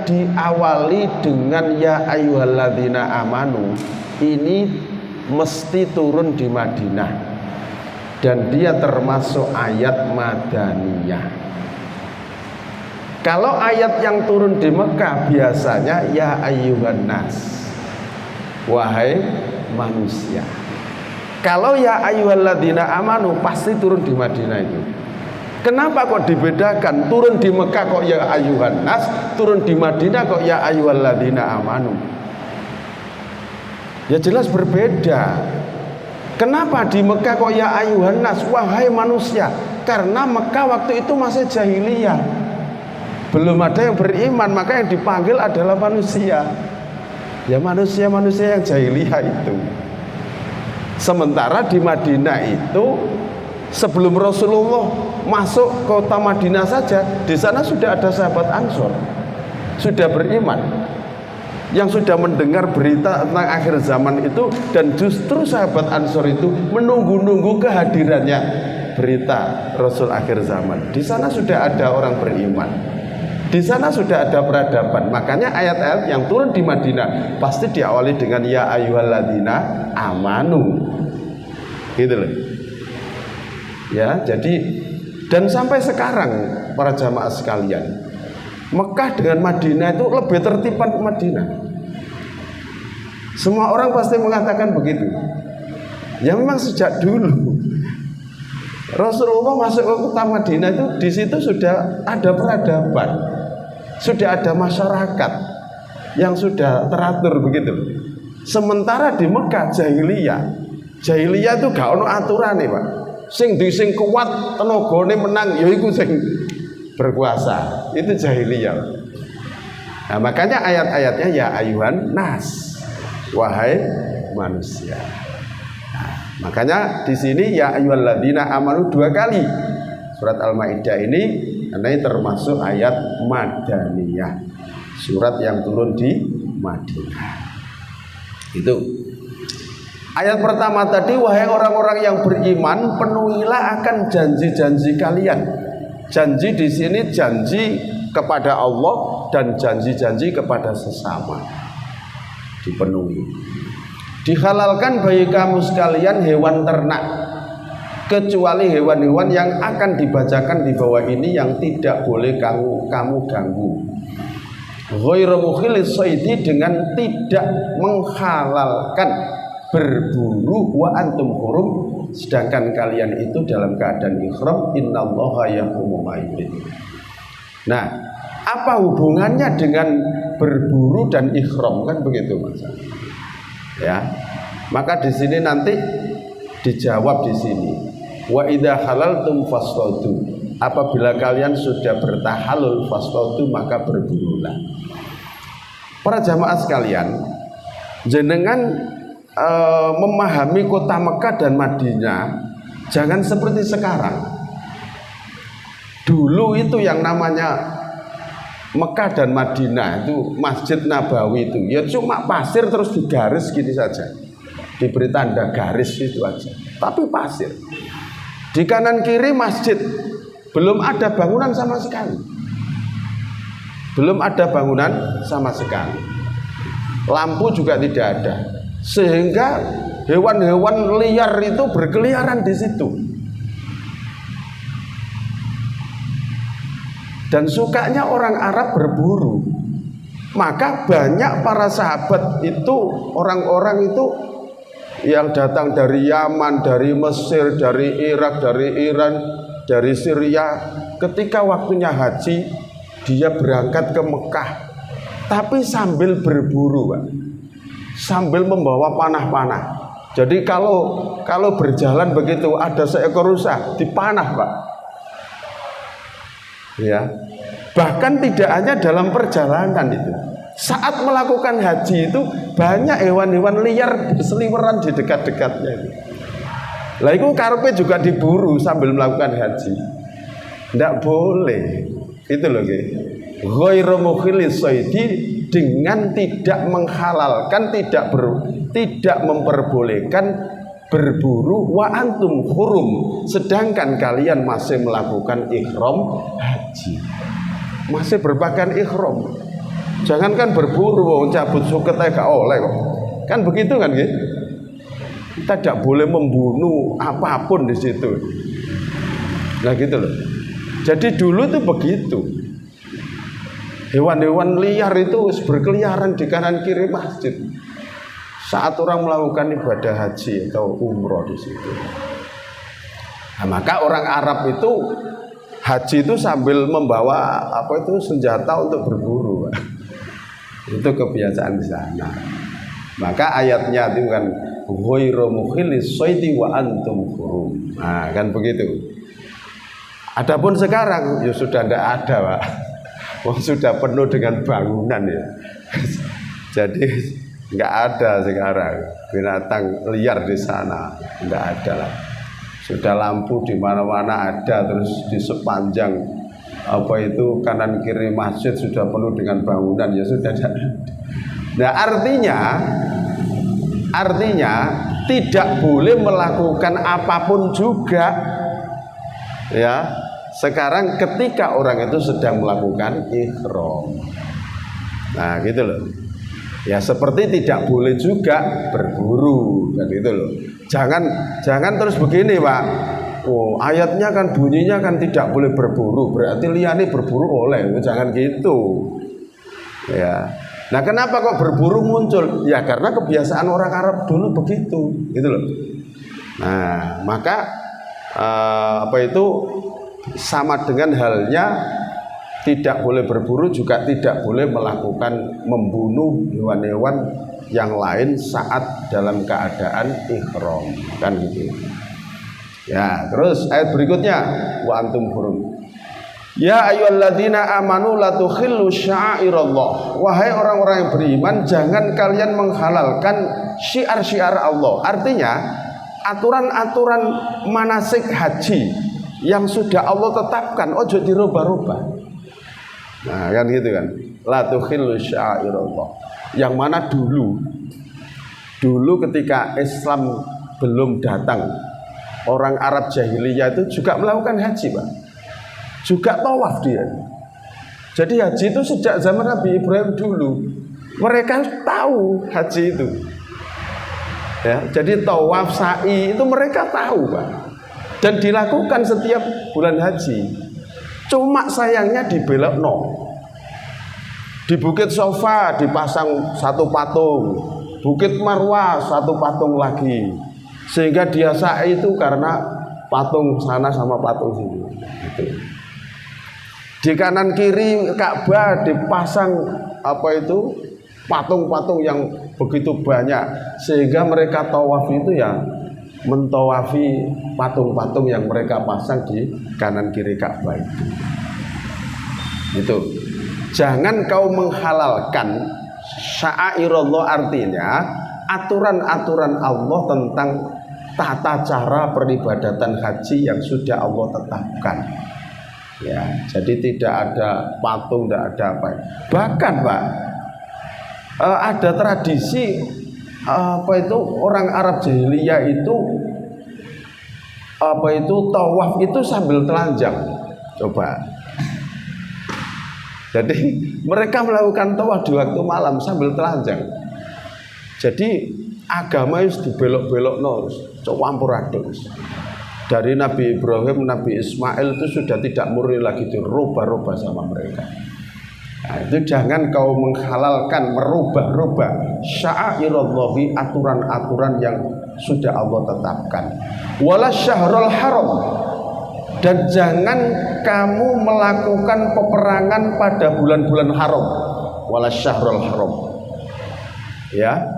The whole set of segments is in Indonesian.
diawali dengan ya ayyuhalladzina amanu ini mesti turun di Madinah dan dia termasuk ayat madaniyah. Kalau ayat yang turun di Mekah biasanya ya ayyuhan nas, wahai manusia. Kalau ya ayyuhalladzina amanu pasti turun di Madinah itu. Kenapa kok dibedakan? Turun di Mekah kok ya ayyuhan nas, turun di Madinah kok ya ayyuhalladzina amanu? Ya jelas berbeda. Kenapa di Mekah kok ya ayyuhan nas, wahai manusia? Karena Mekah waktu itu masih jahiliyah, belum ada yang beriman, maka yang dipanggil adalah manusia. Ya manusia-manusia yang jahiliyah itu. Sementara di Madinah itu sebelum Rasulullah masuk kota Madinah saja, di sana sudah ada sahabat Ansor, sudah beriman, yang sudah mendengar berita tentang akhir zaman itu, dan justru sahabat Ansor itu menunggu-nunggu kehadirannya berita Rasul akhir zaman. Di sana sudah ada orang beriman, di sana sudah ada peradaban. Makanya ayat-ayat yang turun di Madinah pasti diawali dengan ya ayyuhalladzina amanu, gitu loh. Ya, jadi dan sampai sekarang para jamaah sekalian, Mekah dengan Madinah itu lebih tertipan ke Madinah. Semua orang pasti mengatakan begitu. Ya memang sejak dulu Rasulullah masuk ke kota Madinah itu, di situ sudah ada peradaban, sudah ada masyarakat yang sudah teratur begitu. Sementara di Mekah jahiliyah itu gak ono aturane, Pak. Sing kuat tenagane menang ya iku sing berkuasa. Itu jahiliyah. Nah, makanya ayat-ayatnya ya ayuhan nas, wahai manusia. Nah, makanya di sini ya ayyuhalladzina amanu 2 kali. Surat Al-Maidah ini karena termasuk ayat madaniyah, surat yang turun di Madinah. Itu ayat pertama tadi, wahai orang-orang yang beriman, penuhilah akan janji-janji kalian. Janji di sini janji kepada Allah dan janji-janji kepada sesama dipenuhi. Dihalalkan bagi kamu sekalian hewan ternak, kecuali hewan-hewan yang akan dibacakan di bawah ini yang tidak boleh kamu ganggu. Ghairu mukhillis shaidi, dengan tidak menghalalkan berburu wa antum hurum, sedangkan kalian itu dalam keadaan ihram. Innallaha yahkumu ma yurid. Nah, apa hubungannya dengan berburu dan ihram, kan begitu Mas? Ya. Maka di sini nanti dijawab di sini. Wa idza halaltum fashtadu. Apabila kalian sudah bertahalul fashtadu, maka berburulah. Para jamaah sekalian, jenengan memahami kota Mekah dan Madinah jangan seperti sekarang. Dulu itu yang namanya Mekah dan Madinah itu Masjid Nabawi itu ya cuma pasir terus digaris gini saja, diberi tanda garis itu aja, tapi pasir. Di kanan kiri masjid, belum ada bangunan sama sekali, belum ada bangunan sama sekali, lampu juga tidak ada. Sehingga hewan-hewan liar itu berkeliaran di situ. Dan sukanya orang Arab berburu. Maka banyak para sahabat itu, orang-orang itu yang datang dari Yaman, dari Mesir, dari Irak, dari Iran, dari Syria, ketika waktunya haji, dia berangkat ke Mekah, tapi sambil berburu, Pak. Sambil membawa panah-panah. Jadi kalau berjalan begitu ada seekor rusa dipanah, Pak. Ya. Bahkan tidak hanya dalam perjalanan itu. Saat melakukan haji itu banyak hewan-hewan liar berseliweran di dekat-dekatnya itu. Lah itu karepe juga diburu sambil melakukan haji. Tidak boleh. Itu loh, nggih. Ghairu mukhillis shaidi, dengan tidak menghalalkan, tidak memperbolehkan berburu wa antum hurum, sedangkan kalian masih melakukan ihram haji, masih berpakaian ihram. Jangankan berburu, wong cabut suket aja gak oleh kok. Kan begitu kan gitu. Kita tidak boleh membunuh apapun di situ. Nah gitu loh. Jadi dulu tuh begitu. Hewan-hewan liar itu berkeliaran di kanan kiri masjid saat orang melakukan ibadah haji atau umroh di situ. Nah, maka orang Arab itu haji itu sambil membawa senjata untuk berburu. Itu kebiasaan di sana. Maka ayatnya itu kan ghairu mukhillis shaiti wa antum hurum. Nah, kan begitu. Adapun sekarang ya sudah tidak ada, Pak. Wong sudah penuh dengan bangunan ya. Jadi nggak ada sekarang binatang liar di sana, nggak ada lah. Sudah lampu di mana-mana ada, terus di sepanjang kanan kiri masjid sudah penuh dengan bangunan, ya sudah ada. Nah artinya tidak boleh melakukan apapun juga ya. Sekarang ketika orang itu sedang melakukan ihram, nah gitu loh. Ya seperti tidak boleh juga berburu, kan gitu loh. Jangan terus begini, Pak. Oh, ayatnya kan bunyinya kan tidak boleh berburu, berarti liyane berburu oleh. Jangan gitu. Ya. Nah, kenapa kok berburu muncul? Ya karena kebiasaan orang Arab dulu begitu, gitu loh. Nah, maka sama dengan halnya tidak boleh berburu juga tidak boleh melakukan membunuh hewan-hewan yang lain saat dalam keadaan ihram, kan gitu. Ya, terus ayat berikutnya wa antum hurum. Ya ayyuhalladzina amanu la tukhillu sya'airallah. Wahai orang-orang yang beriman, jangan kalian menghalalkan syiar-syiar Allah. Artinya aturan-aturan manasik haji yang sudah Allah tetapkan ojo dirubah-rubah. Nah, kan gitu kan. La tukhillu sya'airallah. Yang mana dulu ketika Islam belum datang, orang Arab jahiliyah itu juga melakukan haji, Pak. Juga tawaf dia. Jadi haji itu sejak zaman Nabi Ibrahim dulu. Mereka tahu haji itu. Ya, jadi tawaf, sa'i itu mereka tahu, Pak. Dan dilakukan setiap bulan haji. Cuma sayangnya dibelokno. Di Bukit Sofa dipasang satu patung, Bukit Marwah satu patung lagi. Sehingga dia sa'i itu karena patung sana sama patung sini. Gitu. Di kanan kiri Ka'bah dipasang patung-patung yang begitu banyak, sehingga mereka tawaf itu ya mentawafi patung-patung yang mereka pasang di kanan kiri Ka'bah itu. Itu. Jangan kau menghalalkan sya'airallah, artinya aturan-aturan Allah tentang tata cara peribadatan haji yang sudah Allah tetapkan. Ya, jadi tidak ada patung, tidak ada apa. Bahkan, Pak, ada tradisi orang Arab jahiliyah itu tawaf itu sambil telanjang. Coba. Jadi mereka melakukan tawaf di waktu malam sambil telanjang. Jadi agama itu dibelok-belokno, campur aduk. Dari Nabi Ibrahim, Nabi Ismail itu sudah tidak murni lagi, dirubah-rubah sama mereka. Nah, itu jangan kau menghalalkan, merubah-rubah sya'airallahi, aturan-aturan yang sudah Allah tetapkan. Wala syahrul haram, dan jangan kamu melakukan peperangan pada bulan-bulan haram. Wala syahrul haram. Ya.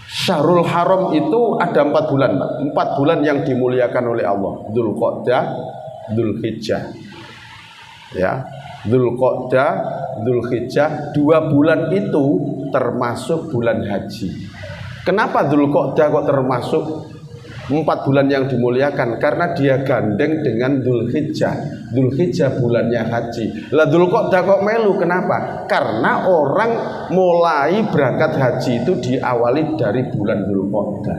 Syahrul haram itu ada 4 bulan, 4 bulan yang dimuliakan oleh Allah. Dzulqa'dah, Dzulhijjah. Ya. Dzulqa'dah, Dzulhijjah, 2 bulan itu termasuk bulan haji. Kenapa Dzulqa'dah kok termasuk 4 bulan yang dimuliakan? Karena dia gandeng dengan Dzulhijjah. Dzulhijjah bulannya haji. Lah Dzulqa'dah kok melu, kenapa? Karena orang mulai berangkat haji itu diawali dari bulan Dzulqa'dah.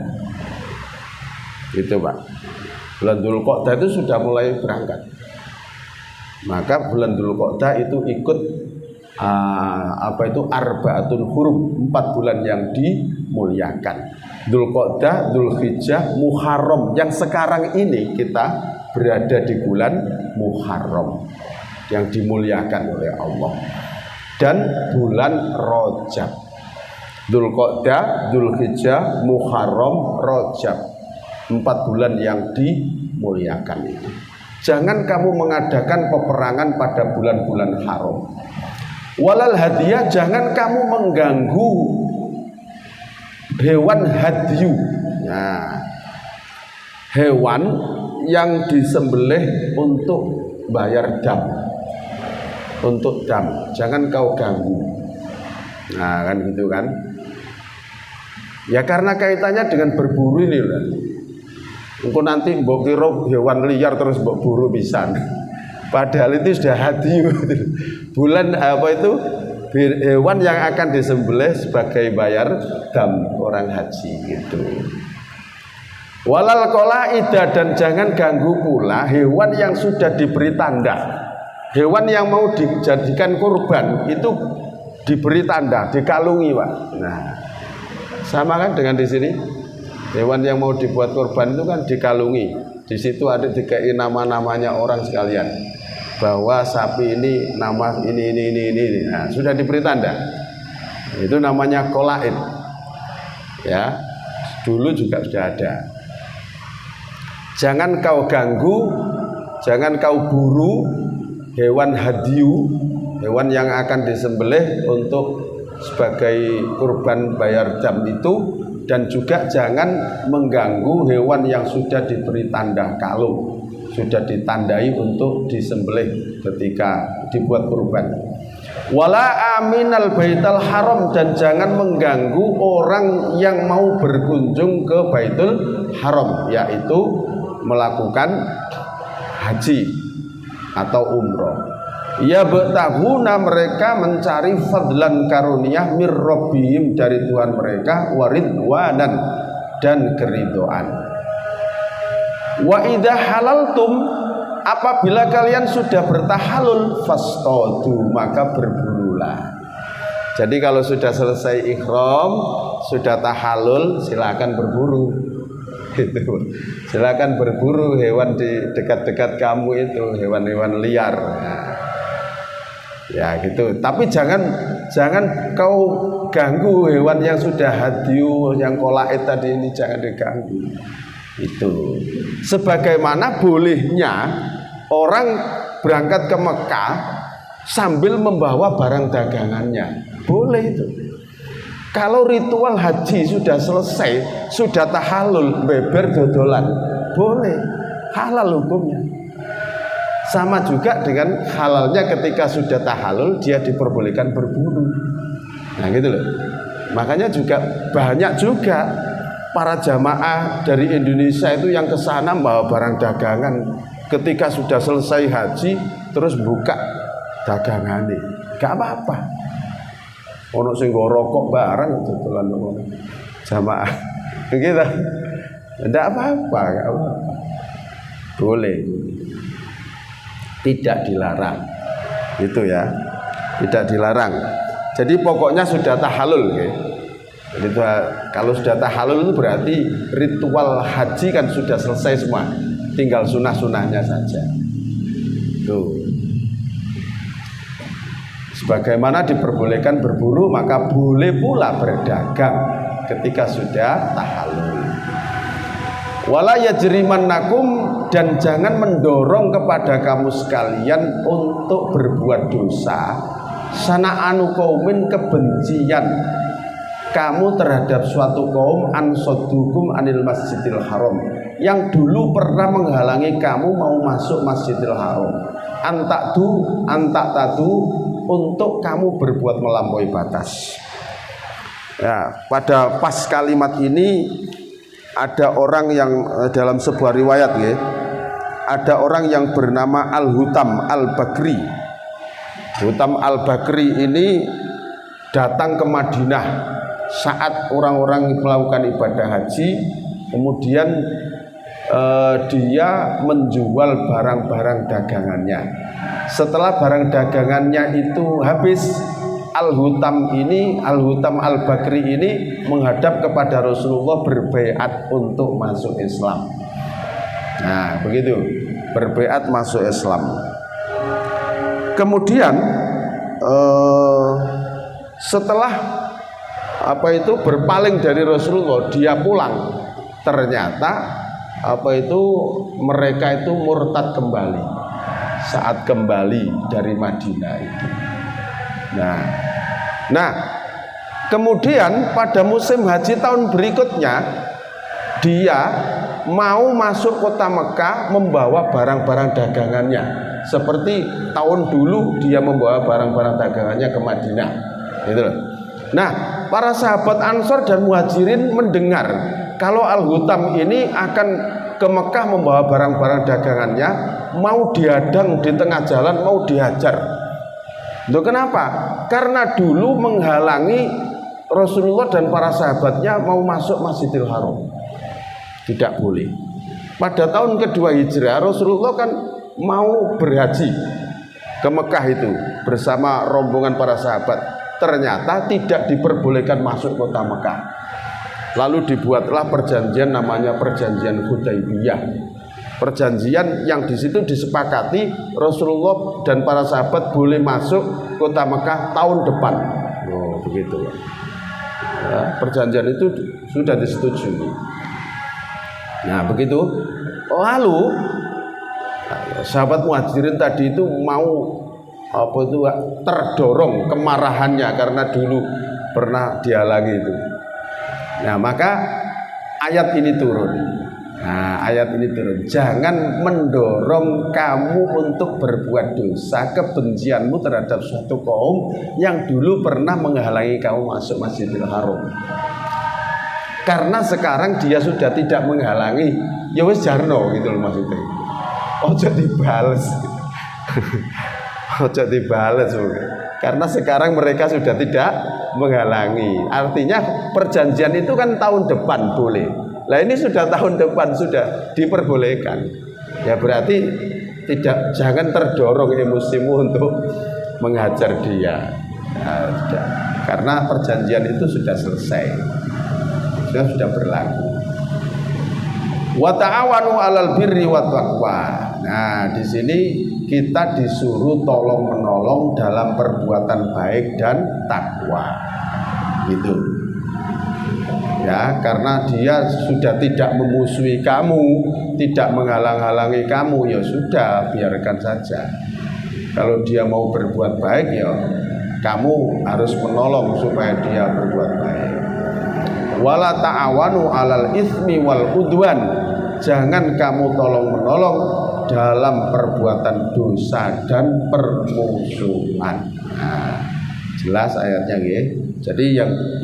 Gitu, Pak. Bulan Dzulqa'dah itu sudah mulai berangkat. Maka bulan Dzulqa'dah itu ikut apa itu arba'atul hurum, 4 bulan yang dimuliakan. Dzulqa'dah, Dzulhijjah, Muharram. Yang sekarang ini kita berada di bulan Muharram yang dimuliakan oleh Allah, dan bulan Rajab. Dzulqa'dah, Dzulhijjah, Muharram, Rajab, 4 bulan yang dimuliakan itu. Jangan kamu mengadakan peperangan pada bulan-bulan haram. Walal hadiah, jangan kamu mengganggu hewan hadyu. Nah, hewan yang disembelih untuk bayar dam, untuk dam, jangan kau ganggu. Nah, kan gitu kan? Ya karena kaitannya dengan berburu ini lah. Engko nanti mbok kira hewan liar terus mbok buru pisan. Padahal itu sudah hadyu. Bulan apa itu? Hewan yang akan disembelih sebagai bayar dam orang haji gitu. Walal qalaida, dan jangan ganggu pula hewan yang sudah diberi tanda. Hewan yang mau dijadikan kurban itu diberi tanda, dikalungi, Pak. Nah, sama kan dengan di sini. Hewan yang mau dibuat kurban itu kan dikalungi. Di situ ada dikai nama-namanya orang sekalian. Bahwa sapi ini nama ini. Nah, sudah diberi tanda. Itu namanya qalaid. Ya. Dulu juga sudah ada. Jangan kau ganggu, jangan kau buru hewan hadyu, hewan yang akan disembelih untuk sebagai kurban bayar dam itu, dan juga jangan mengganggu hewan yang sudah diberi tanda kalung, sudah ditandai untuk disembelih ketika dibuat kurban. Wala aminal baitul haram, dan jangan mengganggu orang yang mau berkunjung ke Baitul Haram, yaitu melakukan haji atau umroh. Ya betahuna, mereka mencari fadlan karunia mir rabbihim, dari Tuhan mereka, waridwanan, dan keridhaan. Wa idza halaltum, apabila kalian sudah bertahalul, fastadu, maka berburulah. Jadi kalau sudah selesai ihram, sudah tahalul, silakan berburu. Gitu. Silakan berburu hewan di dekat-dekat kamu itu, hewan-hewan liar. Ya gitu. Tapi jangan kau ganggu hewan yang sudah hadyu, yang qalaid tadi ini, jangan diganggu. Itu. Sebagaimana bolehnya orang berangkat ke Mekah sambil membawa barang dagangannya. Boleh itu. Kalau ritual haji sudah selesai, sudah tahalul, beber dodolan, boleh, halal hukumnya. Sama juga dengan halalnya ketika sudah tahalul, dia diperbolehkan berburu. Nah gitu loh. Makanya juga banyak juga para jamaah dari Indonesia itu yang ke sana bawa barang dagangan, ketika sudah selesai haji terus buka dagangannya. Gak apa-apa. Ono sing nggo rokok barang dodolan jamaah. Begitu. Tidak apa-apa, enggak apa-apa. Boleh. Tidak dilarang. Itu ya. Tidak dilarang. Jadi pokoknya sudah tahalul ya. Jadi kalau sudah tahalul itu berarti ritual haji kan sudah selesai semua. Tinggal sunah-sunahnya saja. Tuh. Sebagaimana diperbolehkan berburu, maka boleh pula berdagang ketika sudah tahalul. Wala yajrimannakum, dan jangan mendorong kepada kamu sekalian untuk berbuat dosa. Sana'anu qaumin, kebencian kamu terhadap suatu kaum, ansodukum anil masjidil haram, yang dulu pernah menghalangi kamu mau masuk masjidil haram. Antak tadu, untuk kamu berbuat melampaui batas. Ya, pada pas kalimat ini ada orang yang dalam sebuah riwayat ya, ada orang yang bernama Al-Hutam Al-Bakri. Hutam Al-Bakri ini datang ke Madinah saat orang-orang melakukan ibadah haji, kemudian dia menjual barang-barang dagangannya. Setelah barang dagangannya itu habis, Al-Hutam Al-Bakri ini menghadap kepada Rasulullah berbaiat untuk masuk Islam. Nah, begitu, berbaiat masuk Islam. Kemudian setelah berpaling dari Rasulullah, dia pulang. Ternyata mereka itu murtad kembali saat kembali dari Madinah itu. Nah, kemudian pada musim haji tahun berikutnya dia mau masuk kota Mekah membawa barang-barang dagangannya. Seperti tahun dulu dia membawa barang-barang dagangannya ke Madinah. Gitu loh. Nah, para sahabat Ansor dan Muhajirin mendengar kalau Al-Hutam ini akan ke Mekah membawa barang-barang dagangannya, mau dihadang di tengah jalan, mau dihajar. Loh, kenapa? Karena dulu menghalangi Rasulullah dan para sahabatnya mau masuk Masjidil Haram. Tidak boleh. Pada tahun kedua Hijrah, Rasulullah kan mau berhaji ke Mekah itu bersama rombongan para sahabat. Ternyata tidak diperbolehkan masuk kota Mekah. Lalu dibuatlah perjanjian namanya Perjanjian Hudaibiyah. Perjanjian yang di situ disepakati Rasulullah dan para sahabat boleh masuk kota Mekah tahun depan. Oh, begitu. Ya, perjanjian itu sudah disetujui. Nah, begitu. Lalu sahabat Muhajirin tadi itu mau terdorong kemarahannya karena dulu pernah dihalangi itu. Nah, maka ayat ini turun. Jangan mendorong kamu untuk berbuat dosa, kebencianmu terhadap suatu kaum yang dulu pernah menghalangi kamu masuk Masjidil Haram. Karena sekarang dia sudah tidak menghalangi, ya wis jarno gitu loh maksudnya. Ojo dibales. Ojo dibales. Karena sekarang mereka sudah tidak menghalangi. Artinya perjanjian itu kan tahun depan boleh. Nah, ini sudah tahun depan sudah diperbolehkan. Ya berarti jangan terdorong emosimu untuk menghajar dia. Nah, karena perjanjian itu sudah selesai. Sudah berlaku. Wa ta'awanu 'alal birri wat taqwa. Nah, di sini kita disuruh tolong menolong dalam perbuatan baik dan takwa. Gitu. Ya, karena dia sudah tidak memusuhi kamu, tidak menghalang-halangi kamu, ya sudah, biarkan saja. Kalau dia mau berbuat baik, ya kamu harus menolong supaya dia berbuat baik. Wala ta'awanu 'alal itsmi wal udwan. Jangan kamu tolong-menolong dalam perbuatan dosa dan permusuhan. Nah, jelas ayatnya nggih. Jadi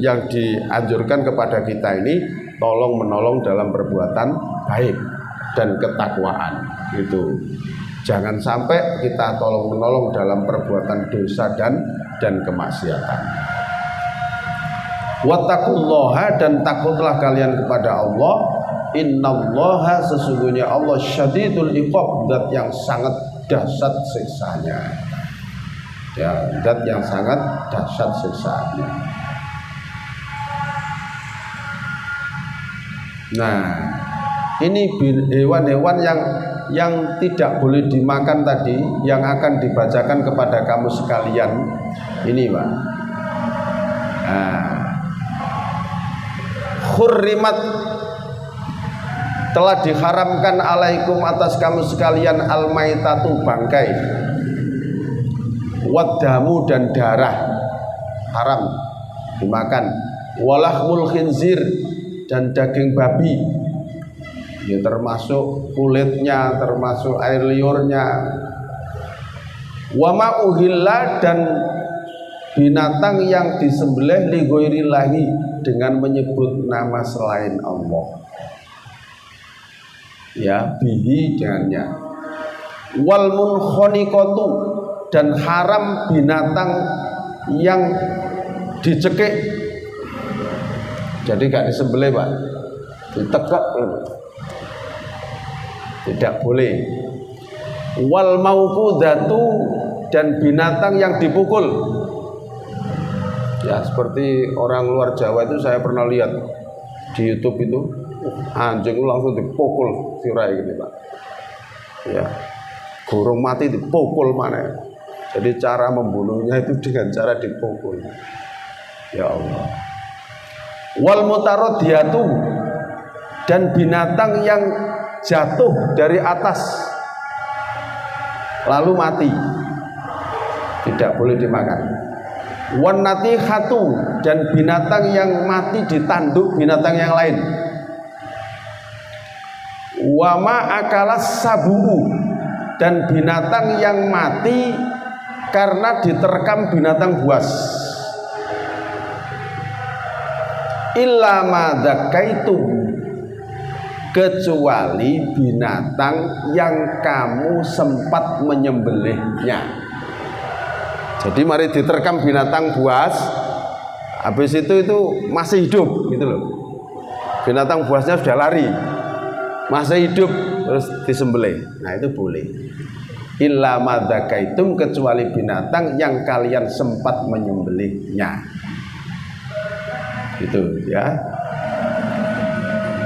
yang dianjurkan kepada kita ini tolong menolong dalam perbuatan baik dan ketakwaan itu. Jangan sampai kita tolong menolong dalam perbuatan dosa dan kemaksiatan. Wattaqullaha, dan takutlah kalian kepada Allah. Innallaha, sesungguhnya Allah syadidul iqab, zat yang sangat dahsyat siksanya. Ya, zat yang sangat dahsyat siksaannya. Nah, ini hewan-hewan yang tidak boleh dimakan tadi, yang akan dibacakan kepada kamu sekalian. Ini, Pak. Nah, hurrimat, telah diharamkan alaikum atas kamu sekalian al-maitatu, bangkai, wadamu, dan darah haram dimakan, walahmul khinzir, dan daging babi, ya termasuk kulitnya, termasuk air liurnya, wama uhilla, dan binatang yang disembelih li ghairillahi, dengan menyebut nama selain Allah, ya, bihi, dengannya. Wal munkhoniqatu, dan haram binatang yang dicekik, jadi gak disembelih, Pak, ditekek. tidak boleh. Wal mauqudatu, dan binatang yang dipukul. Ya, seperti orang luar Jawa itu saya pernah lihat di YouTube itu, anjing langsung dipukul sirai gitu Pak. Ya, burung mati dipukul mana. Jadi cara membunuhnya itu dengan cara dipukul. Ya Allah. Wal mutaradiyatu, dan binatang yang jatuh dari atas lalu mati, tidak boleh dimakan. Wan natihatu, dan binatang yang mati ditanduk binatang yang lain. Wa ma akalas sabu, dan binatang yang mati karena diterkam binatang buas. Illa ma dzakaitum, kecuali binatang yang kamu sempat menyembelihnya. Jadi mari diterkam binatang buas, habis itu masih hidup gitu loh. Binatang buasnya sudah lari, masih hidup, terus disembelih. Nah itu boleh. Illa ma dzakaitum, kecuali binatang yang kalian sempat menyembelihnya. Itu ya.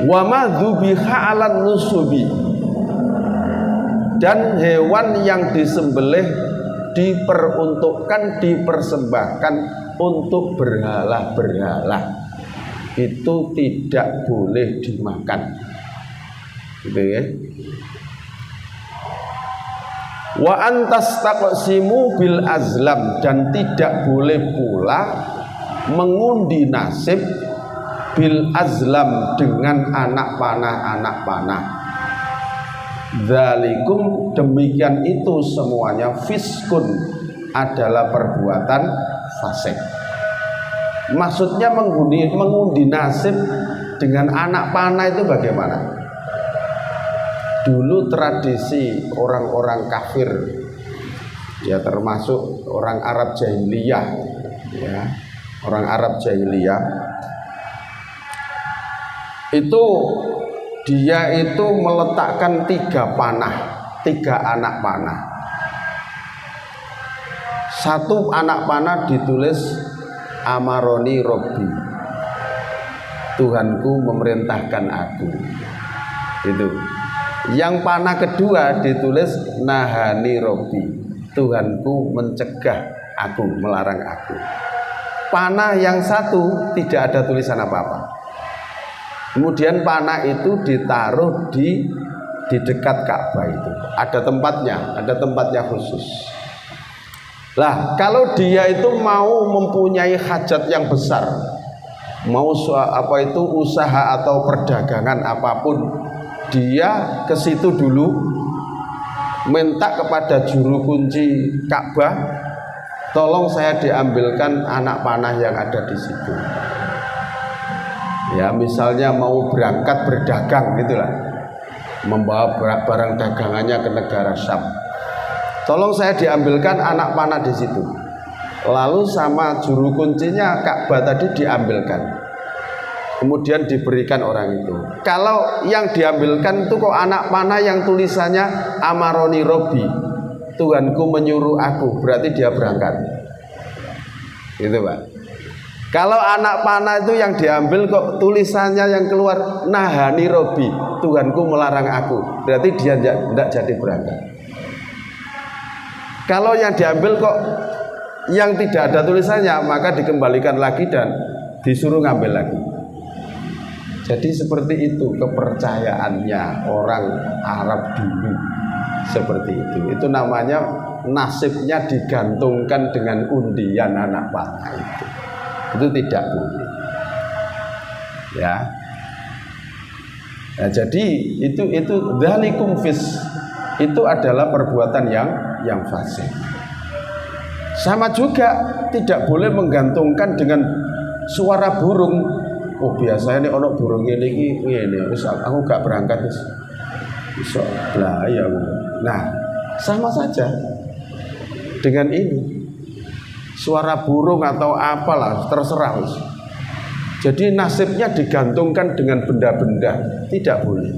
Wa ma dzubiha 'alan nusubi, dan hewan yang disembelih diperuntukkan, dipersembahkan untuk berhala-berhala, itu tidak boleh dimakan. Gitu ya. Wa antas taqsimu bil azlam, dan tidak boleh pula mengundi nasib bil azlam, dengan anak panah. Dzalikum, demikian itu semuanya fiskun, adalah perbuatan fasik. Maksudnya mengundi nasib dengan anak panah itu bagaimana? Dulu tradisi orang-orang kafir, ya termasuk orang Arab jahiliyah, ya, orang Arab jahiliyah itu dia itu meletakkan 3 anak panah. Satu anak panah ditulis amaroni robbi, Tuhanku memerintahkan aku. Itu. Yang panah kedua ditulis nahani robbi, Tuhanku mencegah aku, melarang aku. Panah yang satu tidak ada tulisan apa-apa. Kemudian panah itu ditaruh di dekat Ka'bah itu. Ada tempatnya khusus. Lah, kalau dia itu mau mempunyai hajat yang besar, mau usaha atau perdagangan apapun, dia ke situ dulu, minta kepada juru kunci Ka'bah, tolong saya diambilkan anak panah yang ada di situ. Ya, misalnya mau berangkat berdagang gitulah, membawa barang dagangannya ke negara Syam, tolong saya diambilkan anak panah di situ. Lalu sama juru kuncinya Ka'bah tadi diambilkan, kemudian diberikan orang itu. Kalau yang diambilkan itu kok anak panah yang tulisannya amaroni robbi, Tuhanku menyuruh aku, berarti dia berangkat. Gitu Pak. Kalau anak panah itu yang diambil kok tulisannya yang keluar nahani robbi, Tuhanku melarang aku, berarti dia tidak jadi berangkat. Kalau yang diambil kok yang tidak ada tulisannya, maka dikembalikan lagi dan disuruh ngambil lagi. Jadi seperti itu kepercayaannya orang Arab dulu, seperti itu. Itu namanya nasibnya digantungkan dengan undian anak panah itu. Itu tidak boleh. Ya. Nah, jadi itu dzalikum fis, itu adalah perbuatan yang fasik. Sama juga tidak boleh menggantungkan dengan suara burung. Oh, biasanya nih ono burung ini wis aku gak berangkat wis. Iso bahaya. Nah, sama saja dengan ini. Suara burung atau apalah terserah. Jadi nasibnya digantungkan dengan benda-benda, tidak boleh.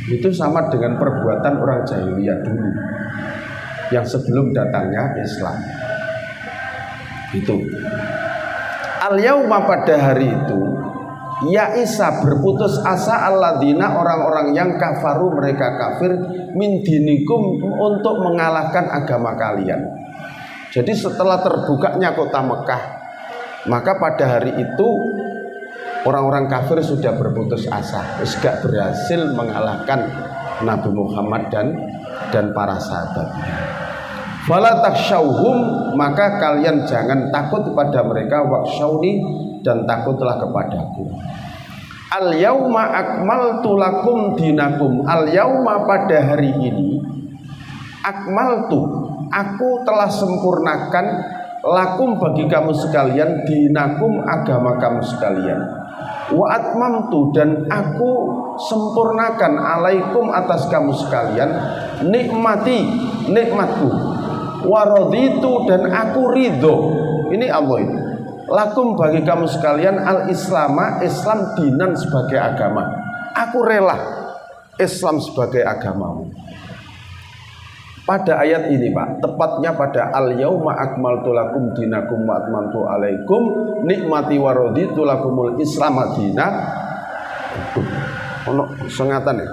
Itu sama dengan perbuatan orang jahiliyah dulu yang sebelum datangnya Islam. Itu al-yauma, pada hari itu, ya Isa, berputus asa alladzina, orang-orang yang kafaru, mereka kafir, min dinikum, untuk mengalahkan agama kalian. Jadi setelah terbukanya kota Mekah, maka pada hari itu orang-orang kafir sudah berputus asa, gak berhasil mengalahkan Nabi Muhammad dan para sahabatnya. Fala taksyauhum, maka kalian jangan takut kepada mereka, waksyauni, dan takutlah kepadaku. Al yauma akmaltu lakum dinakum, al yauma, pada hari ini, akmaltu, aku telah sempurnakan, lakum, bagi kamu sekalian, dinakum, agama kamu sekalian. Wa atmamtu, dan aku sempurnakan, alaikum, atas kamu sekalian, nikmati, nikmatku. Waraditu, dan aku ridho, ini Allah ini, lakum, bagi kamu sekalian, al-islama, Islam, dinan, sebagai agama. Aku rela Islam sebagai agamamu. Pada ayat ini Pak, tepatnya pada al-yauma akmaltu lakum dinakum wa atmamtu alaikum nikmati waraditu lakumul islam dina. Ono sengatan ya,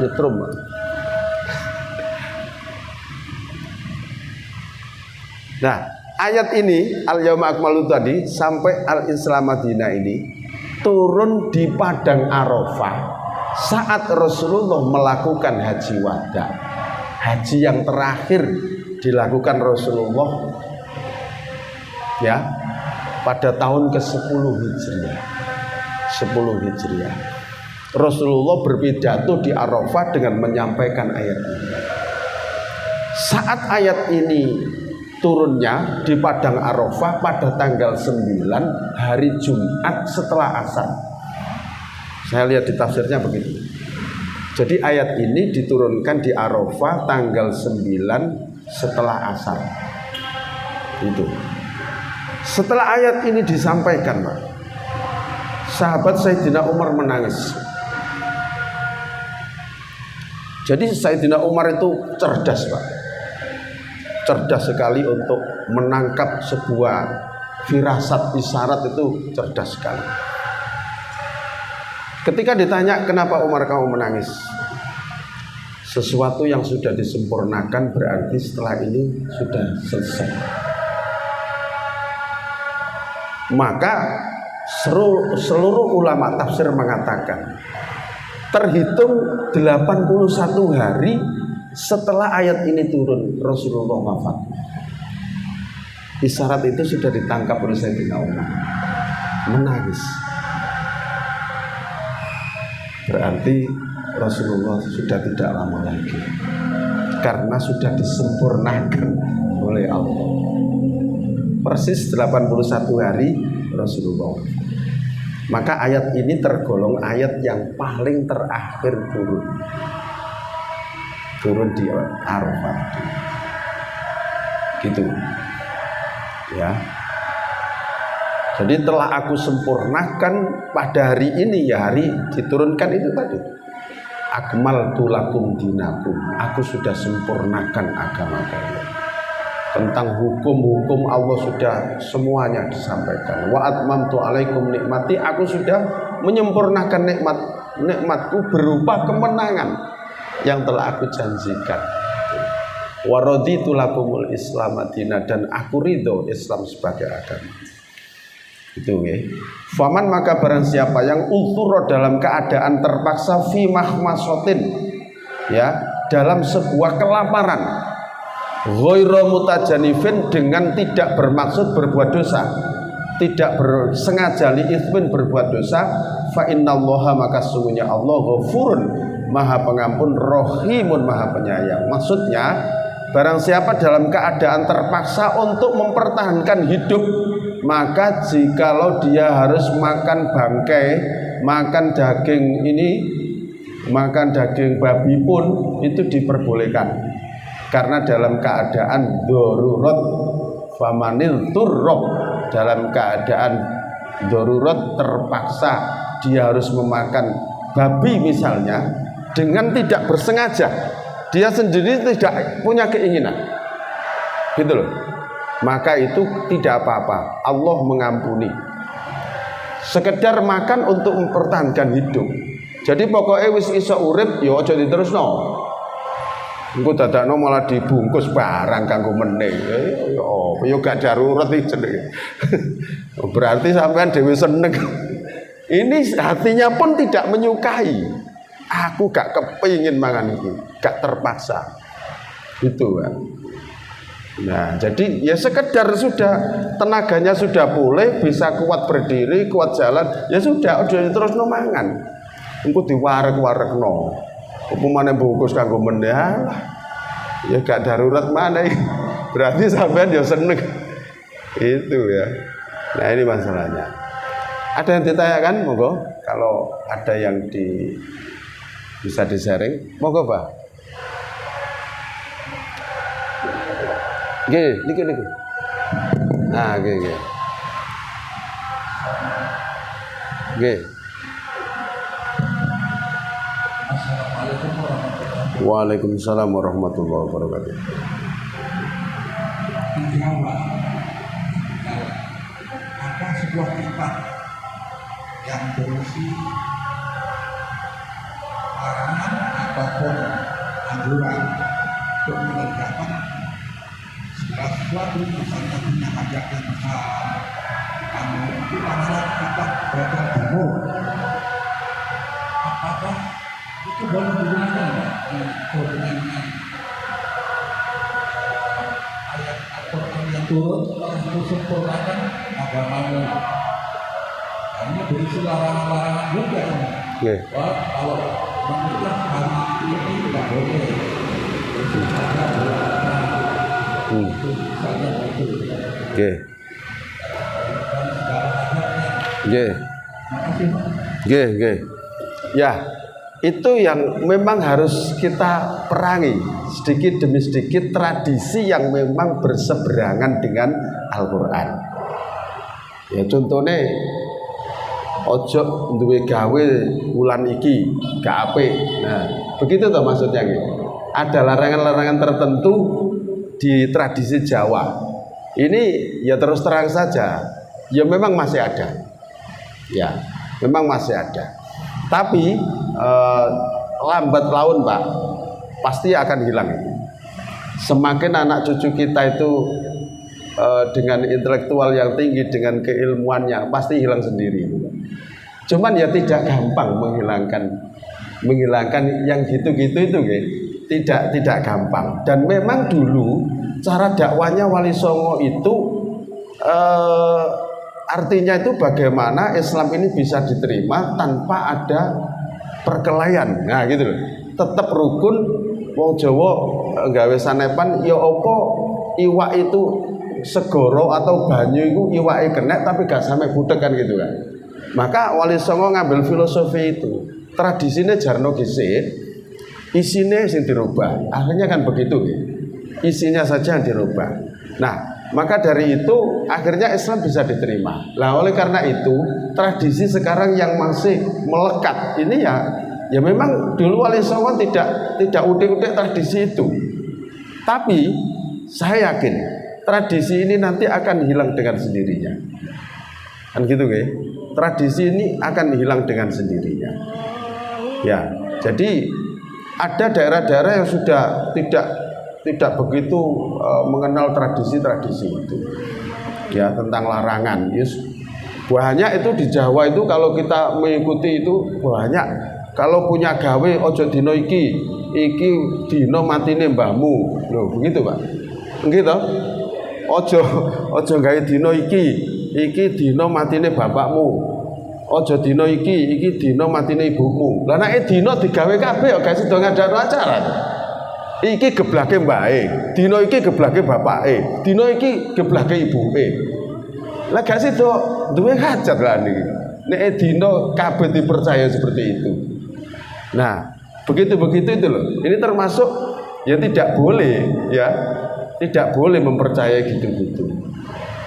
nyetrum Pak. Nah, ayat ini al-yauma akmaltu tadi sampai al-islam dina ini turun di padang Arafah saat Rasulullah melakukan haji wada. Haji yang terakhir dilakukan Rasulullah ya pada tahun ke-10 Hijriah. 10 Hijriah. Rasulullah berpidato di Arafah dengan menyampaikan ayat ini. Saat ayat ini turunnya di padang Arafah pada tanggal 9 hari Jumat setelah asar. Saya lihat di tafsirnya begitu. Jadi ayat ini diturunkan di Arafah tanggal 9 setelah asar. Itu. Setelah ayat ini disampaikan, Pak, sahabat Sayyidina Umar menangis. Jadi Sayyidina Umar itu cerdas, Pak. Cerdas sekali untuk menangkap sebuah firasat isyarat, itu cerdas sekali. Ketika ditanya kenapa Umar kamu menangis, sesuatu yang sudah disempurnakan berarti setelah ini sudah selesai. Maka seluruh ulama tafsir mengatakan terhitung 81 hari setelah ayat ini turun Rasulullah wafat. Isyarat itu sudah ditangkap oleh Sayyidina Umar, menangis. Berarti Rasulullah sudah tidak lama lagi, karena sudah disempurnakan oleh Allah. Persis 81 hari Rasulullah. Maka ayat ini tergolong ayat yang paling terakhir turun di Arafah. Gitu. Ya. Jadi telah aku sempurnakan pada hari ini, ya hari diturunkan itu tadi. Akmaltu lakum dinakum, aku sudah sempurnakan agama kalian. Tentang hukum-hukum Allah sudah semuanya disampaikan. Wa atmamtu alaikum nikmati, aku sudah menyempurnakan nikmatku berupa kemenangan yang telah aku janjikan. Wa raditu lakumul islam madina, dan aku ridho Islam sebagai agama. Itu ya. Faman, maka barang siapa yang ulturo dalam keadaan terpaksa fi mahmasotin, ya, dalam sebuah kelaparan, ghairu mutajanifin, dengan tidak bermaksud berbuat dosa, tidak bersengaja li'ithmin, berbuat dosa, fa innallaha, maka sungguhnya Allah ghafurun, maha pengampun, rohimun, maha penyayang. Maksudnya barang siapa dalam keadaan terpaksa untuk mempertahankan hidup, maka jikalau dia harus makan bangkai, makan daging ini, makan daging babi pun itu diperbolehkan, karena dalam keadaan darurat. Famanil turrob, dalam keadaan darurat terpaksa dia harus memakan babi misalnya, dengan tidak bersengaja, dia sendiri tidak punya keinginan, gitu loh, maka itu tidak apa-apa, Allah mengampuni. Sekedar makan untuk mempertahankan hidup. Jadi pokoknya wis iso urip, ya aja diterusno. Engko dadakno malah dibungkus barang kanggo meneh. Ya gak darurat iki jenenge. Berarti sampean dhewe seneng. Ini hatinya pun tidak menyukai. Aku gak kepingin mangan itu, gak terpaksa. Itu kan. Nah, jadi ya sekedar sudah tenaganya sudah pulih, bisa kuat berdiri, kuat jalan, ya sudah, udah terus no mangan. Engko diwarek-warekno. Upamane bungkus kanggo meneh, ya gak darurat mana ya. Berarti sampean ya seneng. Itu ya. Nah, ini masalahnya. Ada yang ditanyakan, monggo. Kalau ada yang bisa di-sharing, monggo, Pak. Nggih, niki. Nah, nggih. Nggih. Waalaikumsalam warahmatullahi wabarakatuh. Ada sebuah kitab yang berisi larangan ataupun anjuran untuk mengerjakan sesuatu, misalnya punya hajat yang besar, kamu itu adalah kitab Batal Timur. Apakah itu boleh digunakan di Quran? Ayat Al-Quran yang turun untuk sempurnakan agamamu. Ini berisi larangan-larangan juga. Wah, kalau menurut hari ini tidak boleh. Ya, itu yang memang harus kita perangi sedikit demi sedikit, tradisi yang memang berseberangan dengan Al-Quran. Ya contohnya, ojo duwe gawe wulan iki gak apik. Nah, begitu toh maksudnya gitu. Ada larangan-larangan tertentu di tradisi Jawa. Ini ya terus terang saja, ya memang masih ada. Ya, memang masih ada. Tapi lambat laun, Pak, pasti akan hilang. Semakin anak cucu kita itu dengan intelektual yang tinggi, dengan keilmuannya, pasti hilang sendiri. Cuman ya tidak gampang menghilangkan yang gitu-gitu itu, tidak gampang. Dan memang dulu cara dakwanya Wali Songo itu artinya itu bagaimana Islam ini bisa diterima tanpa ada perkelahian. Nah gitu loh. Tetap rukun. Wong Jawa gawe sanepan ya apa iwak itu segoro atau banyu itu iwake kena tapi gak sampai budek kan gitu kan. Maka Wali Songo ngambil filosofi itu. Tradisinya jarno gisik, isinya yang dirubah. Akhirnya kan begitu ya. Isinya saja yang dirubah. Nah, maka dari itu akhirnya Islam bisa diterima. Nah, oleh karena itu tradisi sekarang yang masih melekat ini ya memang dulu Wali Songo tidak udik-udik tradisi itu. Tapi saya yakin tradisi ini nanti akan hilang dengan sendirinya. Kan gitu ya. Tradisi ini akan hilang dengan sendirinya. Ya, jadi ada daerah-daerah yang sudah tidak begitu mengenal tradisi-tradisi itu. Ya, tentang larangan. Yes. Banyak itu di Jawa itu kalau kita mengikuti itu banyak. Kalau punya gawe ojo dino iki dino matine mbahmu. Loh, begitu, Pak. Begitu. Ojo gawe dino iki dino matine bapakmu. Ojo dino iki dino matine ibumu. Lah nek dino digawe kabeh ya gak sida ngadakan acara. Iki geblake mbake, dino iki geblake bapake, dino iki geblake ibuke. Lah gak sida duwe hajat lah niki. Nek dino kabeh dipercaya seperti itu. Nah, begitu itu loh. Ini termasuk ya tidak boleh ya. Tidak boleh mempercayai gitu-gitu.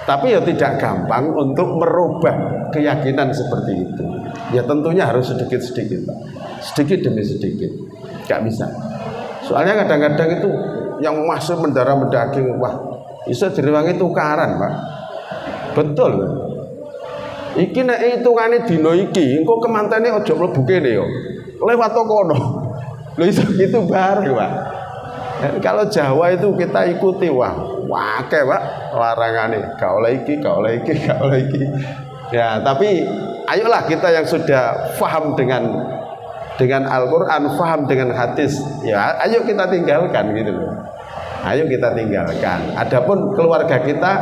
Tapi ya tidak gampang untuk merubah keyakinan seperti itu. Ya tentunya harus sedikit-sedikit, Pak. sedikit demi sedikit, nggak bisa. Soalnya kadang-kadang itu yang masih mendarah mendaging, wah bisa direwangi tukaran Pak. Betul. Iki nek hitungane dina iki, engko kemantene aja mlebu kene yo. Lewat kono. Lho itu bareng Pak. Kalau Jawa itu kita ikuti, wah akeh Pak larangane, gak oleh iki, gak oleh iki, gak oleh iki. Ya, tapi ayolah kita yang sudah paham dengan Al-Qur'an, paham dengan hadis, ya ayo kita tinggalkan gitu loh. Ayo kita tinggalkan. Adapun keluarga kita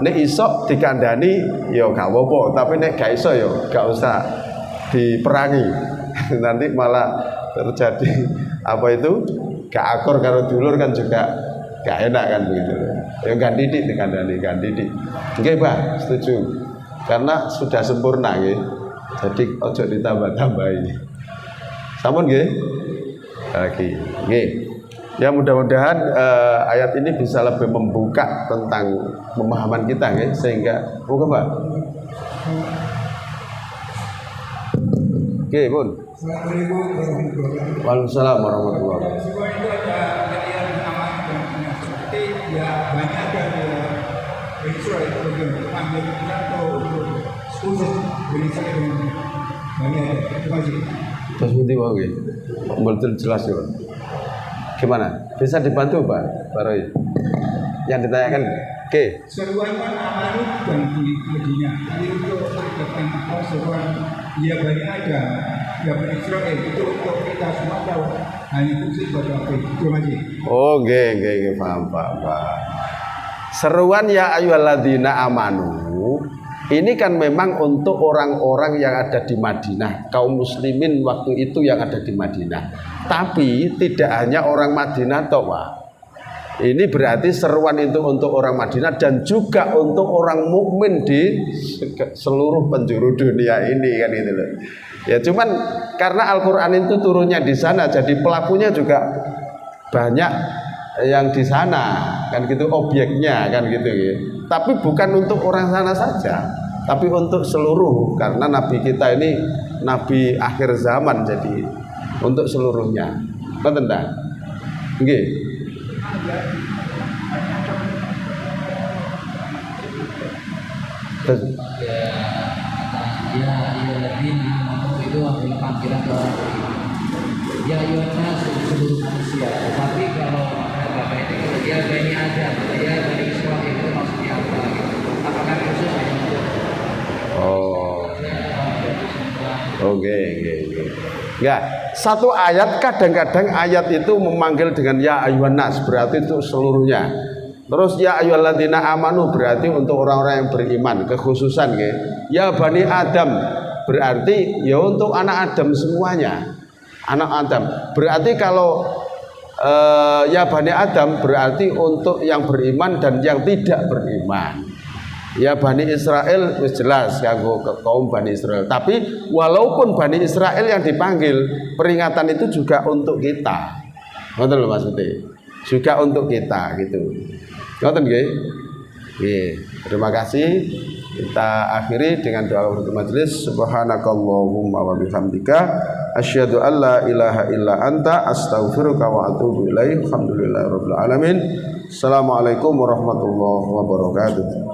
nek iso dikandani ya gak apa-apa, tapi nek gak iso ya gak usah diperangi. Nanti malah terjadi apa itu gak akur karo dulur kan juga gak enak kan begitu. Ya ganti didik dikandani, ganti didik. Nggih Pak, setuju. Karena sudah sempurna nggih. Jadi ojo ditambah-tambahi. Sampun nggih? Lagi. Nggih. Ya mudah-mudahan ayat ini bisa lebih membuka tentang pemahaman kita nggih, sehingga Pak. Oke, Bun. Waalaikumsalam warahmatullahi wabarakatuh. Terus nanti mau betul jelas ya. Gimana? Bisa dibantu Pak Roy? Yang ditanyakan, oke. Seruan kan amanu bukan di Medina. Jadi untuk mendapatkan apa seruan ya Bani Adam, ya Bani Israel itu untuk kita semua tahu. Hanya khusus buat apa itu aja. Oh, nggih, paham Pak. Seruan ya ayyuhalladzina amanu. Ini kan memang untuk orang-orang yang ada di Madinah, kaum muslimin waktu itu yang ada di Madinah. Tapi tidak hanya orang Madinah toh, Pak. Ini berarti seruan itu untuk orang Madinah dan juga untuk orang mukmin di seluruh penjuru dunia ini kan itu loh. Ya cuman karena Al-Qur'an itu turunnya di sana, jadi pelakunya juga banyak yang di sana kan gitu, objeknya kan gitu ya. Tapi bukan untuk orang sana saja, tapi untuk seluruh, karena Nabi kita ini Nabi akhir zaman, jadi untuk seluruhnya. Betul tak? Nggih. Ya ayyuhalladzina amanu itu adalah panggilan ke orang beriman. Ya ayyuhannas seluruh manusia. Tetapi kalau Bapak ini ya Bani Adam, ya Bani Israil itu maksudnya apa? Apakah khusus hanya untuk Oke. Ya, satu ayat kadang-kadang ayat itu memanggil dengan ya ayyuhannas, berarti itu seluruhnya. Terus ya ayyuhalladzina amanu berarti untuk orang-orang yang beriman, kekhususan nggih. Ya Bani Adam berarti ya untuk anak Adam semuanya. Anak Adam. Berarti kalau ya Bani Adam berarti untuk yang beriman dan yang tidak beriman. Ya Bani Israel wis jelas kanggo kaum Bani Israel. Tapi walaupun Bani Israel yang dipanggil, peringatan itu juga untuk kita. Ngoten lho maksudnya. Juga untuk kita gitu. Ngoten nggih? Nggih. Terima kasih. Kita akhiri dengan doa untuk majelis. Subhanakallahumma wa bihamdika asyhadu an la ilaha illa anta astaghfiruka wa atubu ilaik. Alhamdulillahirabbil alamin. Assalamualaikum warahmatullahi wabarakatuh.